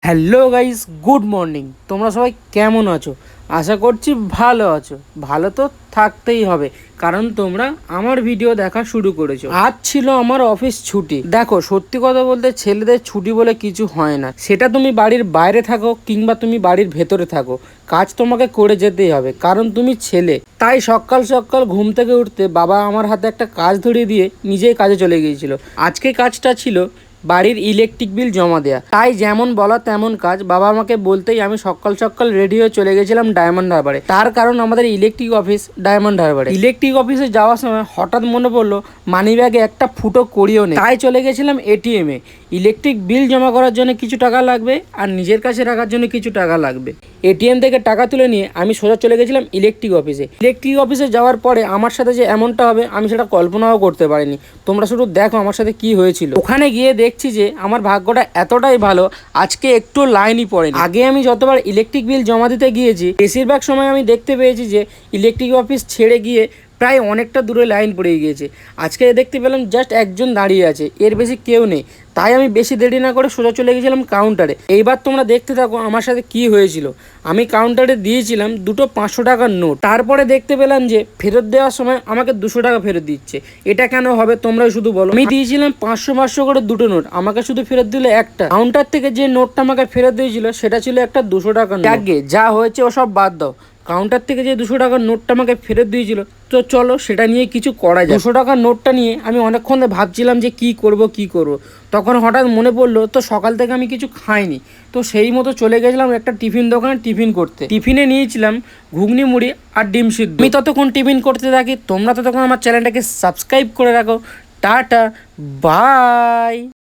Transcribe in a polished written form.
Hello guys, good morning. তোমরা সবাই কেমন আছো? আশা করছি ভালো আছো। ভালো তো থাকতেই হবে, কারণ তোমরা আমার ভিডিও দেখা শুরু করেছো। আজ ছিল আমার অফিস ছুটি। দেখো, সত্যি কথা বলতে ছেলেদের ছুটি বলে কিছু হয় না। সেটা তুমি বাড়ির বাইরে থাকো কিংবা তুমি বাড়ির ভেতরে থাকো, কাজ তোমাকে করে যেতেই হবে, কারণ তুমি ছেলে। তাই সকাল সকাল ঘুম থেকে উঠতে বাবা আমার হাতে একটা কাজ ধরিয়ে দিয়ে নিজেই কাজে চলে গিয়েছিল। আজকে কাজটা ছিল বাড়ির ইলেকট্রিক বিল জমা দেয়া। তাই যেমন বলা তেমন কাজ। বাবা আমাকে বলতেই আমি সকাল সকাল রেডি হয়ে চলে গেছিলাম ডায়মন্ড হারবারে। তার কারণ আমাদের ইলেকট্রিক অফিস ডায়মন্ড হারবারে। ইলেকট্রিক অফিসে যাওয়ার সময় হঠাৎ মনে পড়লো মানি ব্যাগে একটা ফুটো করিও নেই। তাই চলে গেছিলাম এটিএমে। ইলেকট্রিক বিল জমা করার জন্য কিছু টাকা লাগবে আর নিজের কাছে রাখার জন্য কিছু টাকা লাগবে। এটিএম থেকে টাকা তুলে নিয়ে আমি সোজা চলে গেছিলাম ইলেকট্রিক অফিসে। ইলেকট্রিক অফিসে যাওয়ার পরে আমার সাথে যে এমনটা হবে আমি সেটা কল্পনাও করতে পারিনি। তোমরা শুধু দেখো আমার সাথে কি হয়েছিল। ওখানে গিয়ে দেখছি যে আমার ভাগ্যটা এতটাই ভালো, আজকে একটু লাইনই পড়েনি। আগে আমি যতবার ইলেকট্রিক বিল জমা দিতে গিয়েছি বেশিরভাগ সময় আমি দেখতে পেয়েছি যে ইলেকট্রিক অফিস ছেড়ে গিয়ে প্রায় অনেকটা দূরে লাইন পড়ে গিয়েছে। আজকে দেখতে পেলাম জাস্ট একজন দাঁড়িয়ে আছে, এর বেশি কেউ নেই। তাই আমি বেশি দেরি না করে সোজা চলে গেছিলাম কাউন্টারে। এইবার তোমরা দেখতে থাকো আমার সাথে কি হয়েছিল। আমি কাউন্টারে দিয়েছিলাম দুটো 500 টাকার নোট। তারপরে দেখতে পেলাম যে ফেরত দেওয়ার সময় আমাকে 200 টাকা ফেরত দিচ্ছে। এটা কেন হবে তোমরাই শুধু বলো। আমি দিয়েছিলাম 500 করে দুটো নোট, আমাকে শুধু ফেরত দিল একটা। কাউন্টার থেকে যে নোটটা আমাকে ফেরত দিয়েছিল সেটা ছিল একটা 200 টাকার নোট। আগে যা হয়েছে ওসব বাদ দাও, কাউন্টার থেকে যে 200 টাকার নোটটা আমাকে ফেরত দিয়েছিল, তো চলো সেটা নিয়ে কিছু করা যায়। 200 টাকার নোটটা নিয়ে আমি অনেকক্ষণ ভাবছিলাম যে কি করব। তখন হঠাৎ মনে পড়লো তো সকাল থেকে আমি কিছু খাইনি। তো সেই মতো চলে গেছিলাম একটা টিফিন দোকানে টিফিন করতে। টিফিনে নিয়েছিলাম ঘুগনি মুড়ি আর ডিম সিদ্ধ। আমি ততক্ষণ টিফিন করতে থাকি, তোমরা ততক্ষণ আমার চ্যানেলটাকে সাবস্ক্রাইব করে রাখো। Ta-ta, by.